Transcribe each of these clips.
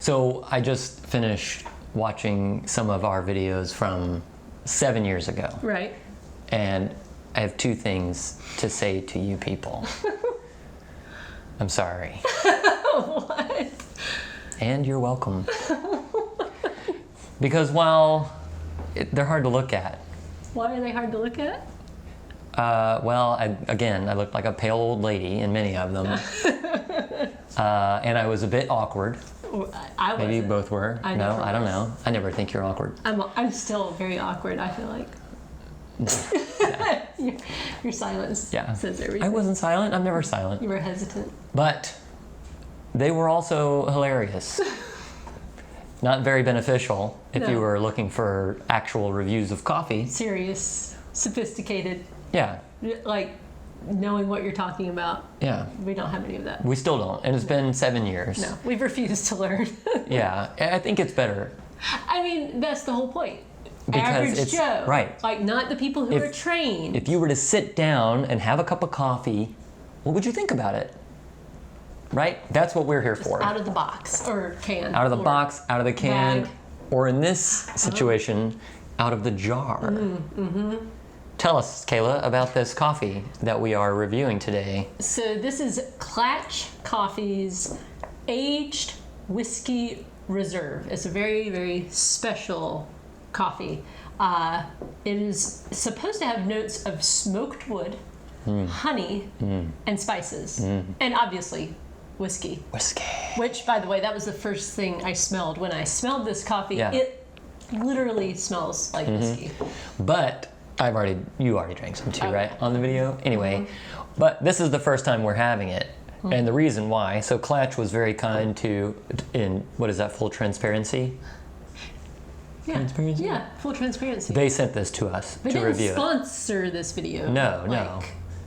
So I just finished watching some of our videos from 7 years ago. Right. And I have two things to say to you people. I'm sorry. What? And you're welcome. Because while they're hard to look at. Why are they hard to look at? Well, I looked like a pale old lady in many of them. And I was a bit awkward. I wasn't. Maybe you both were. I don't know. I never think you're awkward. I'm still very awkward, I feel like. Yeah. Your silence says everything. I wasn't silent. I'm never silent. You were hesitant. But they were also hilarious. Not very beneficial if you were looking for actual reviews of coffee. Serious, sophisticated. Yeah. Like knowing what you're talking about. Yeah. We don't have any of that. We still don't. And it's been 7 years. No, we've refused to learn. Yeah. I think it's better. I mean, that's the whole point. Because Average Joe. Right. Like, not the people who are trained. If you were to sit down and have a cup of coffee, what would you think about it? Right? That's what we're here for. Out of the box or can. Out of the box, out of the can, bag. or in this situation, out of the jar. Mm-hmm. Tell us, Kayla, about this coffee that we are reviewing today. So this is Klatch Coffee's Aged Whiskey Reserve. It's a very, very special coffee. It is supposed to have notes of smoked wood, honey, and spices, and obviously whiskey. Whiskey. Which, by the way, that was the first thing I smelled. When I smelled this coffee, Yeah. it literally smells like whiskey. But you already drank some too, right? On the video? Anyway, but this is the first time we're having it. And the reason why, so Klatch was very kind in what is that, full transparency? Yeah. Transparency? Yeah, full transparency. They sent this to us They to didn't review it. sponsor this video. No.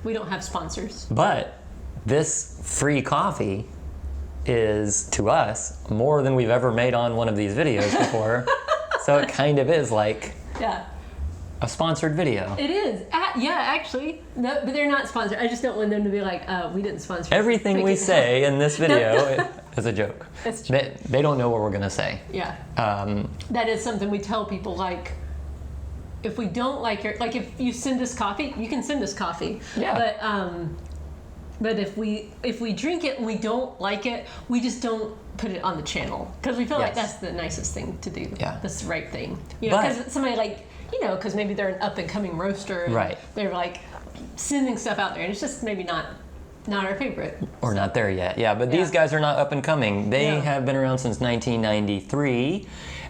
We don't have sponsors. But this free coffee is, to us, more than we've ever made on one of these videos before. So it kind of is like a sponsored video. It is. Actually. No, but they're not sponsored. I just don't want them to be like, we didn't sponsor. Everything we say in this video is a joke. It's true. They don't know what we're going to say. Yeah. That is something we tell people, like, if we don't like like if you send us coffee, you can send us coffee. Yeah. But if we drink it and we don't like it, we just don't put it on the channel because we feel like that's the nicest thing to do. Yeah. That's the right thing. You know, because somebody because maybe they're an up and coming roaster. And right. They're like sending stuff out there, and it's just maybe not our favorite. Or not there yet. Yeah, but these guys are not up and coming. They have been around since 1993.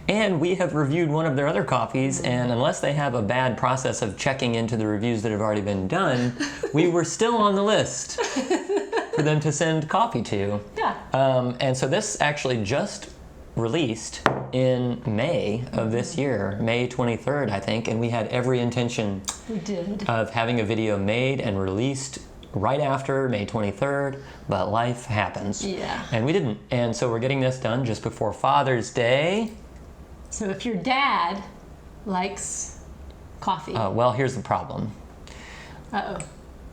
And we have reviewed one of their other coffees, and unless they have a bad process of checking into the reviews that have already been done, we were still on the list for them to send coffee to. Yeah. And so this actually just released in May of this year, May 23rd, I think, and we had every intention of having a video made and released right after May 23rd, but life happens. Yeah. And we didn't. And so we're getting this done just before Father's Day. So if your dad likes coffee. Well, here's the problem. Uh-oh.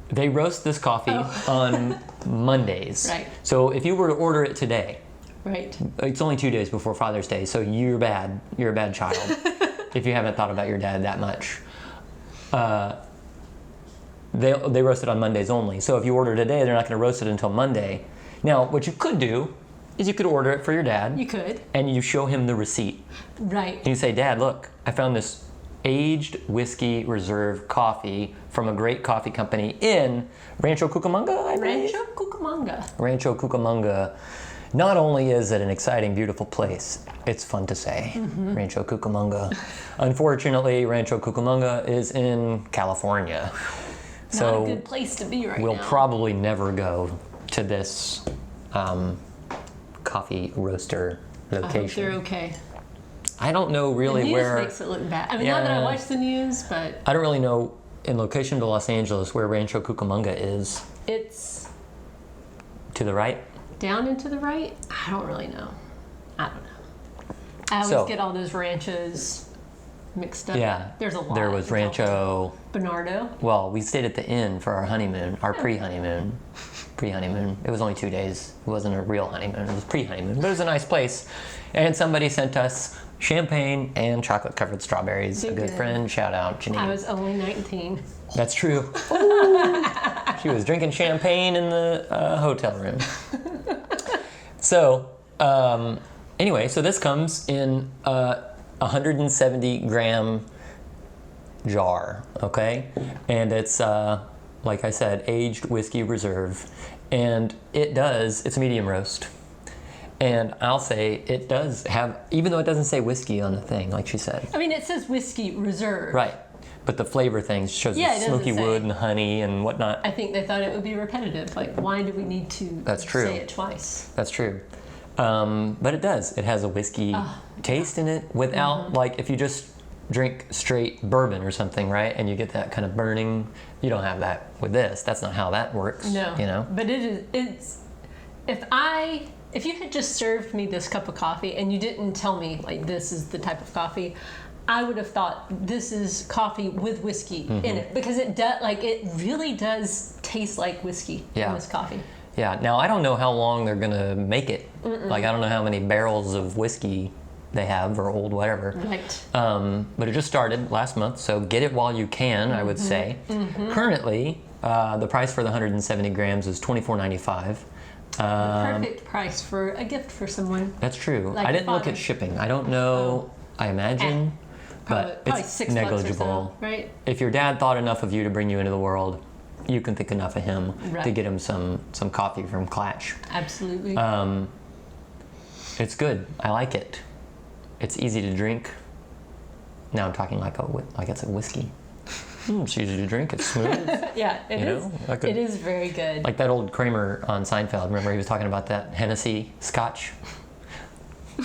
They roast this coffee on Mondays. Right. So if you were to order it today, right. It's only 2 days before Father's Day, so you're bad. You're a bad child if you haven't thought about your dad that much. They roast it on Mondays only. So if you order today, they're not going to roast it until Monday. Now, what you could do is you could order it for your dad. You could. And you show him the receipt. Right. And you say, Dad, look, I found this aged whiskey reserve coffee from a great coffee company in Rancho Cucamonga, I believe? Rancho Cucamonga. Rancho Cucamonga. Not only is it an exciting, beautiful place, it's fun to say, Rancho Cucamonga. Unfortunately, Rancho Cucamonga is in California. Not a good place to be right now. We'll probably never go to this coffee roaster location. I hope they're okay. I don't know really the news where... makes it look bad. I mean, not that I watch the news, but... I don't really know, in location to Los Angeles, where Rancho Cucamonga is. It's... To the right? Down and to the right? I don't really know. I don't know. I always get all those ranchos mixed up. Yeah. There's a lot. There was Rancho Bernardo. Well, we stayed at the inn for our honeymoon, our pre-honeymoon. Pre-honeymoon. It was only 2 days. It wasn't a real honeymoon. It was pre-honeymoon. But it was a nice place. And somebody sent us champagne and chocolate-covered strawberries. They a good did. friend. Shout out, Janine. I was only 19. That's true. She was drinking champagne in the hotel room. So, anyway, so this comes in a 170-gram jar, okay? And it's, like I said, aged whiskey reserve. And it's a medium roast. And I'll say it does have, even though it doesn't say whiskey on the thing, like she said. I mean, it says whiskey reserve. Right. But the flavor thing shows Yeah, the it doesn't smoky say. wood and honey and whatnot. I think they thought it would be repetitive. Like, why do we need to That's true. say it twice? That's true. But it does. It has a whiskey taste in it without, like, if you just drink straight bourbon or something, right? And you get that kind of burning, you don't have that with this. That's not how that works. No. You know? But it's, if you had just served me this cup of coffee and you didn't tell me, like, this is the type of coffee, I would have thought this is coffee with whiskey in it, because it really does taste like whiskey in this coffee. Yeah. Now, I don't know how long they're going to make it. Like, I don't know how many barrels of whiskey they have, or old whatever. Right. But it just started last month, so get it while you can, I would say. Currently, the price for the 170 grams is $24.95. Perfect price for a gift for someone. That's true. Like I didn't look father. at shipping. I don't know. I imagine, but Probably it's $6 negligible. or so, right? If your dad thought enough of you to bring you into the world, you can think enough of him to Right. get him some coffee from Klatch. Absolutely. It's good. I like it. It's easy to drink. Now I'm talking like it's a whiskey. It's easy to drink. It's smooth. yeah, it is. It is very good. Like that old Kramer on Seinfeld. Remember he was talking about that Hennessy Scotch?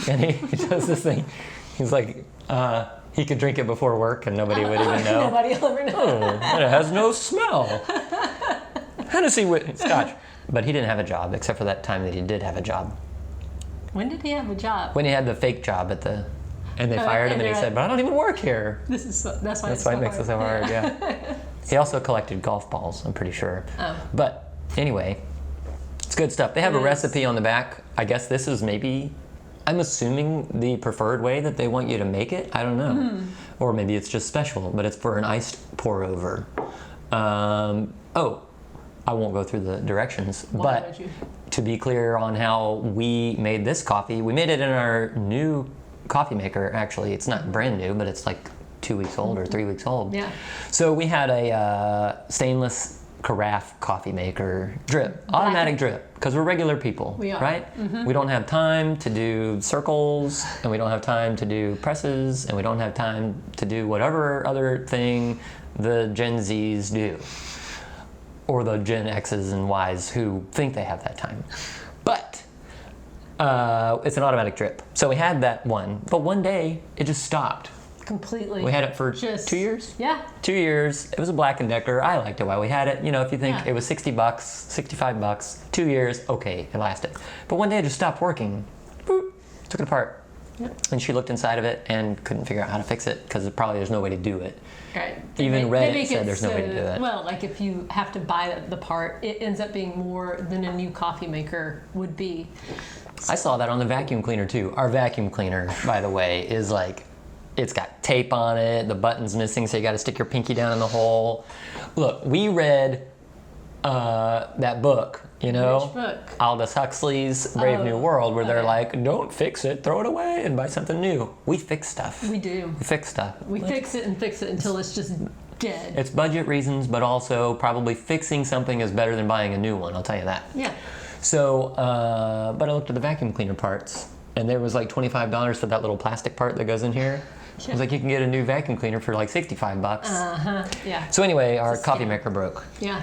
And he does this thing. He's like, he could drink it before work and nobody would even know. Nobody will ever know. Oh, and it has no smell. Hennessy Scotch. But he didn't have a job, except for that time that he did have a job. When did he have a job? When he had the fake job and they fired him, and he said, "But I don't even work here." That's why It makes it so hard. Yeah. He also collected golf balls, I'm pretty sure. Oh. But anyway, it's good stuff. They have a recipe on the back. I guess this is I'm assuming the preferred way that they want you to make it. I don't know. Or maybe it's just special, but it's for an iced pour over. I won't go through the directions, Why but would you? to be clear on how we made this coffee, we made it in our new coffee maker. Actually, it's not brand new, but it's like 2 weeks old or 3 weeks old. Yeah. So we had a stainless carafe coffee maker drip, automatic drip, because we're regular people, We are. right? We don't have time to do circles, and we don't have time to do presses, and we don't have time to do whatever other thing the Gen Zs do, or the Gen X's and Ys who think they have that time. But it's an automatic drip. So we had that one, but one day it just stopped. Completely. We had it for Just- 2 years? Yeah. 2 years. It was a Black & Decker. I liked it while we had it. You know, if you think Yeah. it was $60, $65, 2 years, okay, it lasted. But one day it just stopped working. Boop, took it apart. Yep. And she looked inside of it and couldn't figure out how to fix it because probably there's no way to do it. Right. Even They Reddit make said it there's no way to do it. Well, like if you have to buy the part, it ends up being more than a new coffee maker would be. I saw that on the vacuum cleaner too. Our vacuum cleaner, by the way, is like, it's got tape on it, the button's missing, so you gotta stick your pinky down in the hole. Look, we read that book, you know? Which book? Aldous Huxley's Brave New World, where they're okay. like, don't fix it, throw it away and buy something new. We fix stuff. We do. We fix stuff. We fix it until it's just dead. It's budget reasons, but also probably fixing something is better than buying a new one, I'll tell you that. Yeah. So, but I looked at the vacuum cleaner parts, and there was like $25 for that little plastic part that goes in here. I was like, you can get a new vacuum cleaner for like $65. Yeah. So anyway, our It's a coffee scam. maker broke. Yeah.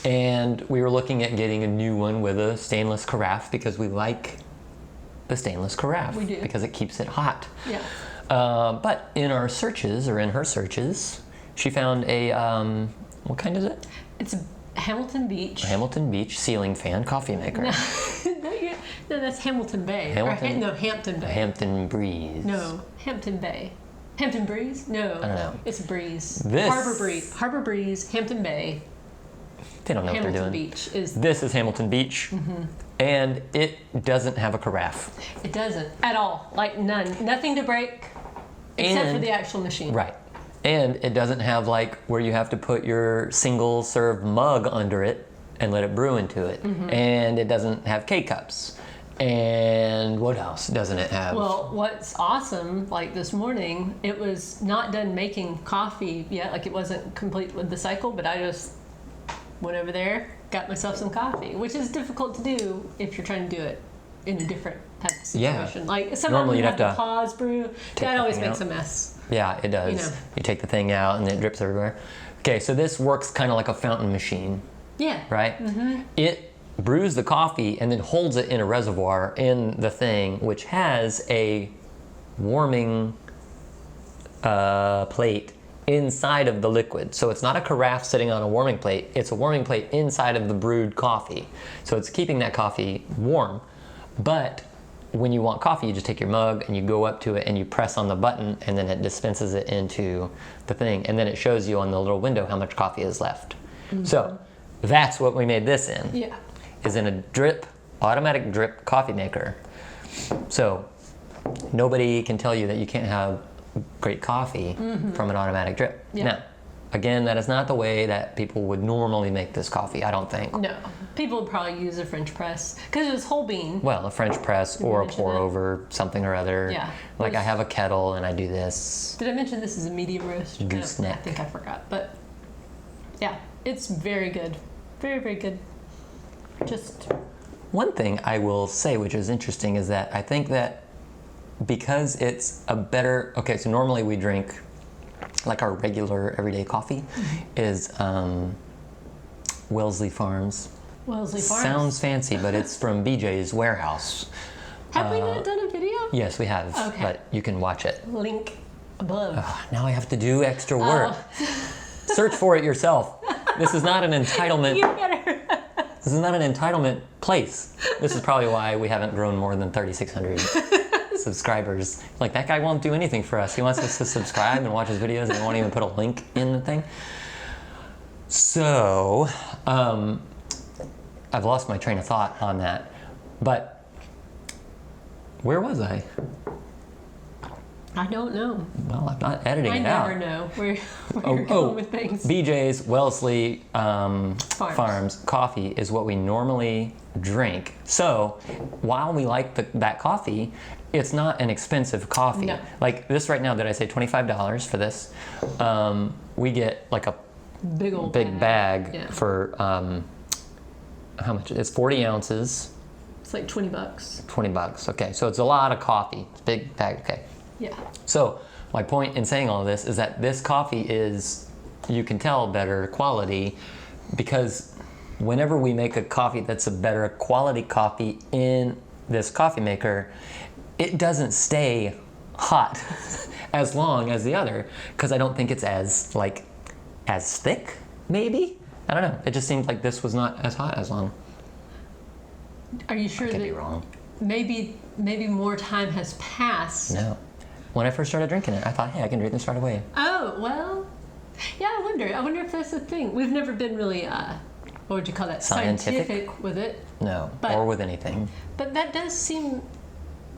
And we were looking at getting a new one with a stainless carafe because we like the stainless carafe. We do. Because it keeps it hot. Yeah. But in our searches, or in her searches, she found a, what kind is it? It's Hamilton Beach. Hamilton Beach ceiling fan coffee maker. No, that's Hamilton Bay. Hamilton? No, Hampton Bay. Hampton Breeze. No, Hampton Bay. Hampton Breeze? No. I don't know. It's a breeze. This- Harbor Breeze, Hampton Bay, They don't know what Hamilton they're doing. Beach is. This is Hamilton Beach, and it doesn't have a carafe. It doesn't at all. Like none. Nothing to break, except for And- the actual machine. Right. And it doesn't have like where you have to put your single serve mug under it and let it brew into it. And it doesn't have K-cups. And what else doesn't it have? Well, what's awesome, like this morning, it was not done making coffee yet. Like it wasn't complete with the cycle, but I just went over there, got myself some coffee, which is difficult to do if you're trying to do it in a different type of Yeah. situation. Like sometimes Normally you you'd have to have to pause brew. take That the always thing makes out. a mess. Yeah, it does. You know. You take the thing out and it drips everywhere. Okay, so this works kind of like a fountain machine, Yeah. right? It brews the coffee and then holds it in a reservoir in the thing, which has a warming plate inside of the liquid. So it's not a carafe sitting on a warming plate, it's a warming plate inside of the brewed coffee. So it's keeping that coffee warm. But when you want coffee, you just take your mug and you go up to it and you press on the button and then it dispenses it into the thing. And then it shows you on the little window how much coffee is left. So that's what we made this in. Yeah. Is in a drip, automatic drip coffee maker. So nobody can tell you that you can't have great coffee from an automatic drip. Yeah. Now, again, that is not the way that people would normally make this coffee, I don't think. No. People would probably use a French press because it was whole bean. Well, a French press or a mention pour that? over something or other. Yeah. Like I have a kettle and I do this. Did I mention this is a medium roast? Goose I neck. think I forgot. But yeah, it's very good. Very, very good. Just One thing I will say, which is interesting, is that I think that because it's a better, okay, so normally we drink like our regular everyday coffee is Wellesley Farms. Wellesley Farms. Sounds fancy, but it's from BJ's Warehouse. Have we not done a video? Yes, we have, Okay. but you can watch it. Link above. Now I have to do extra work. Oh. Search for it yourself. This is not an entitlement. You better. This is not an entitlement place. This is probably why we haven't grown more than 3,600 subscribers. Like, that guy won't do anything for us. He wants us to subscribe and watch his videos and he won't even put a link in the thing. So, I've lost my train of thought on that. But, where was I? I don't know. Well, I'm not editing I it out. never know where you're going with things. BJ's Wellesley Farms coffee is what we normally drink. So while we like that coffee, it's not an expensive coffee. No. Like this right now, did I say $25 for this? We get like a Big old big bag Yeah. for how much? It's 40 ounces, It's like $20. $20. Okay, so it's a lot of coffee. It's a big bag. Okay. Yeah. So my point in saying all of this is that this coffee is, you can tell, better quality because whenever we make a coffee that's a better quality coffee in this coffee maker, it doesn't stay hot as long as the other because I don't think it's as thick, maybe? I don't know. It just seemed like this was not as hot as long. Are you sure I could that be wrong. maybe more time has passed? No. When I first started drinking it, I thought, hey, I can drink this right away. Oh, well, yeah, I wonder if that's a thing. We've never been really, what would you call that? Scientific? With it. No, But- or with anything. But that does seem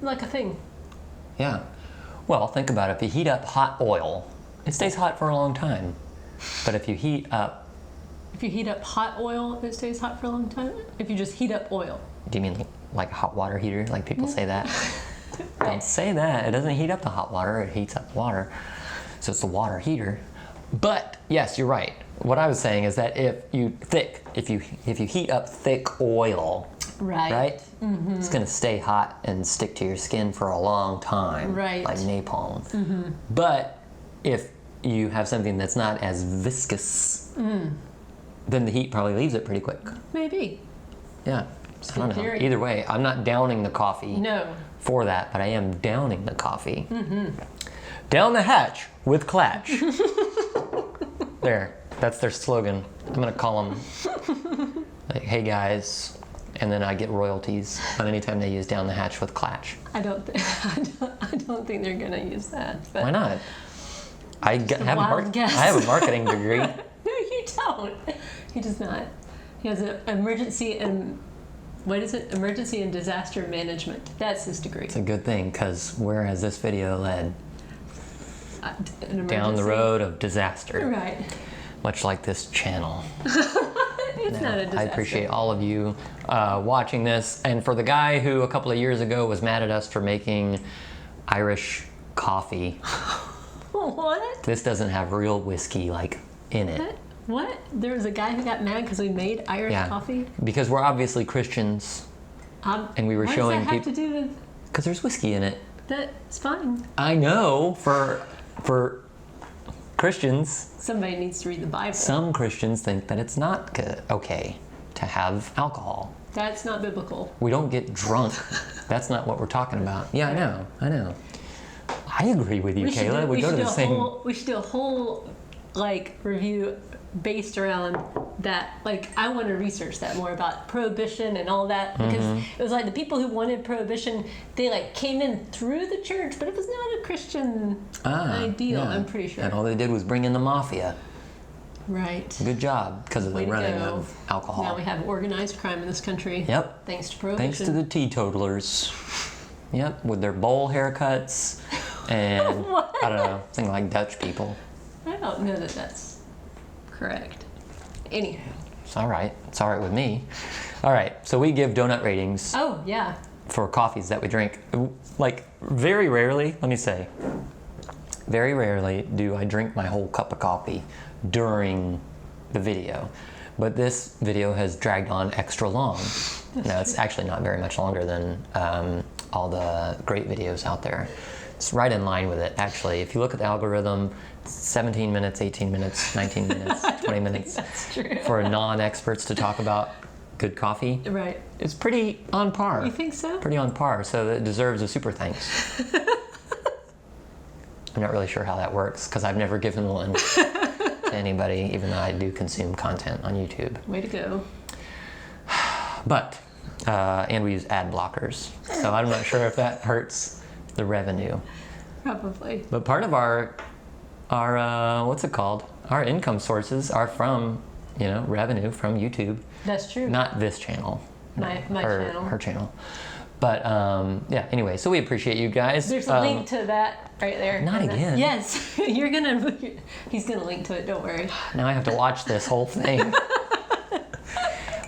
like a thing. Yeah. Well, think about it. If you heat up hot oil, it stays hot for a long time. But if you heat up, If you heat up hot oil, it stays hot for a long time? If you just heat up oil. do you mean like a hot water heater? Like people say that? Don't say that. It doesn't heat up the hot water. It heats up the water. So it's the water heater. But yes, you're right. What I was saying is that if you heat up thick oil, right? Mm-hmm. It's gonna stay hot and stick to your skin for a long time, Right. like napalm. Mm-hmm. But if you have something that's not as viscous, then the heat probably leaves it pretty quick. Maybe. Yeah. I don't know. theory. Either way, I'm not downing the coffee No. for that, but I am downing the coffee. Mm-hmm. Down the hatch with Klatch. There. That's their slogan. I'm gonna call them like, hey guys, and then I get royalties on any time they use down the hatch with Klatch. I don't think they're gonna use that. But Why not? have wild guess. I have a marketing degree. No, you don't. He does not. He has an emergency and emergency and disaster management. That's his degree. It's a good thing, because where has this video led? An Down the emergency. road of disaster. Right. Much like this channel. It's not a disaster. I appreciate all of you watching this. And for the guy who a couple of years ago was mad at us for making Irish coffee, What? this doesn't have real whiskey like in it. What? There was a guy who got mad because we made Irish coffee? Because we're obviously Christians, and we were what showing does that have people to do with because there's whiskey in it. that's fine. I know for Christians, Somebody needs to read the Bible. some Christians think that it's not good, okay to have alcohol. That's not biblical. We don't get drunk. That's not what we're talking about. Yeah, I know. I agree with you, Kayla. We go to the same. We should do a whole review based around that. I want to research that more about prohibition and all that, because it was the people who wanted prohibition, they came in through the church, but it was not a Christian ideal. Yeah. I'm pretty sure. And all they did was bring in the mafia. Right. Good job, because of the Way to running go. of alcohol. Now we have organized crime in this country. Yep. Thanks to prohibition. Thanks to the teetotalers. Yep, with their bowl haircuts and I don't know, something like Dutch people. I don't know that that's correct. Anyhow. It's all right. It's all right with me. All right, so we give donut ratings Oh, yeah. for coffees that we drink. Very rarely, let me say, very rarely do I drink my whole cup of coffee during the video. But this video has dragged on extra long. No, it's actually not very much longer than all the great videos out there. It's right in line with it, actually. If you look at the algorithm, 17 minutes, 18 minutes, 19 minutes, 20 minutes That's true. for non-experts to talk about good coffee. Right. It's pretty on par. You think so? Pretty on par, so it deserves a super thanks. I'm not really sure how that works, because I've never given one to anybody, even though I do consume content on YouTube. Way to go. But, and we use ad blockers, so I'm not sure if that hurts the revenue. Probably. But part of our what's it called? Our income sources are from, revenue from YouTube. That's true. Not this channel. My channel. Her channel. But, yeah, anyway, so we appreciate you guys. There's a link to that right there. Not again. Yes. He's going to link to it, don't worry. Now I have to watch this whole thing.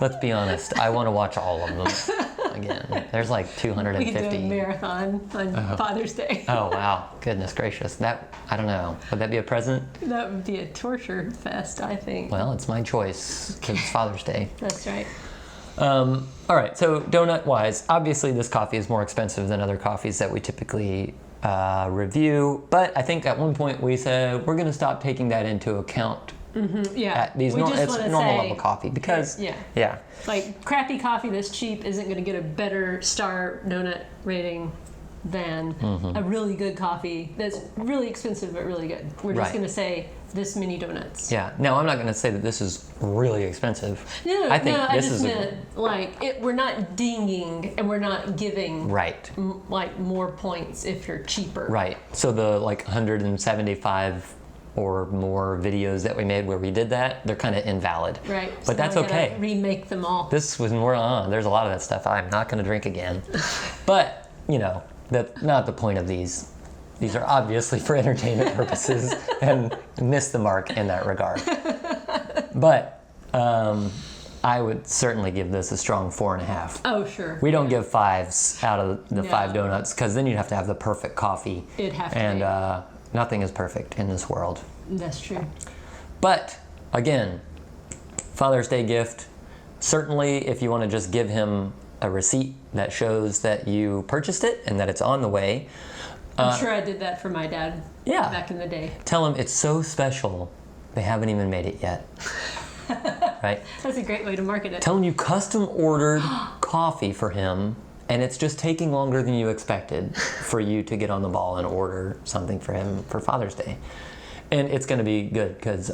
Let's be honest, I want to watch all of them again. There's like We can do 250. a marathon on Father's Day. Oh, wow. Goodness gracious. I don't know. Would that be a present? That would be a torture fest, I think. Well, it's my choice, because it's Father's Day. That's right. All right, so donut-wise, obviously this coffee is more expensive than other coffees that we typically review, but I think at one point we said we're going to stop taking that into account Yeah. at these We just it's wanna normal say- level coffee, because Yeah. Crappy coffee that's cheap isn't going to get a better star donut rating than a really good coffee that's really expensive but really good. We're just Right. going to say this many donuts. Yeah. Now, I'm not going to say that this is really expensive. No, I think I this just is meant we're not dinging and we're not giving right. more points if you're cheaper. Right. So the 175 or more videos that we made where we did that, they're kind of invalid. Right. But that's now we gotta okay. Remake them all. This was more there's a lot of that stuff I'm not going to drink again. But, that's not the point of these. These are obviously for entertainment purposes and miss the mark in that regard. But I would certainly give this a strong 4.5. Oh, sure. We don't give 5s out of the No. 5 donuts, because then you'd have to have the perfect coffee. It'd have to and be. Nothing is perfect in this world. That's true. But again, Father's Day gift. Certainly, if you want to just give him a receipt that shows that you purchased it and that it's on the way, I'm sure I did that for my dad yeah. back in the day. Tell him it's so special they haven't even made it yet. Right? That's a great way to market it. Tell him you custom ordered coffee for him, and it's just taking longer than you expected for you to get on the ball and order something for him for Father's Day. And it's going to be good, because,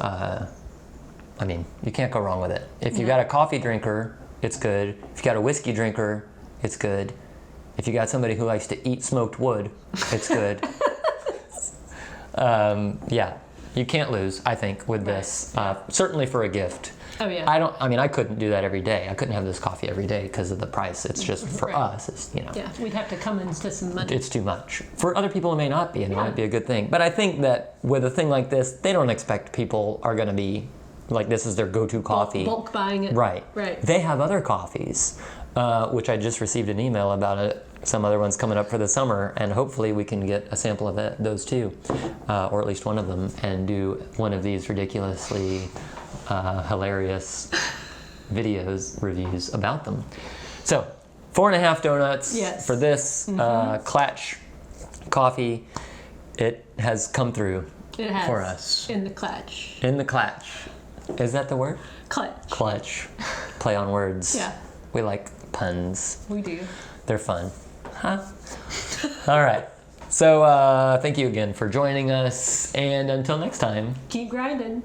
you can't go wrong with it. If you got a coffee drinker, it's good. If you got a whiskey drinker, it's good. If you got somebody who likes to eat smoked wood, it's good. Yeah. You can't lose, I think, with this. Certainly for a gift. Oh yeah. I couldn't do that every day. I couldn't have this coffee every day because of the price. It's just for us, it's, Yeah, we'd have to come into some money. it's too much. For other people, it may not be, and it might be a good thing. But I think that with a thing like this, they don't expect people are going to be like this is their go-to coffee. Bulk buying it. Right. Right. They have other coffees, which I just received an email about it. Some other ones coming up for the summer, and hopefully we can get a sample of those too, or at least one of them, and do one of these ridiculously hilarious reviews about them. So 4.5 donuts for this Klatch coffee. It has come through for us. In the Klatch. In the Klatch. Is that the word? Klatch. Klatch. Play on words. Yeah. We like puns. We do. They're fun. Huh? All right. So thank you again for joining us. And until next time. Keep grinding.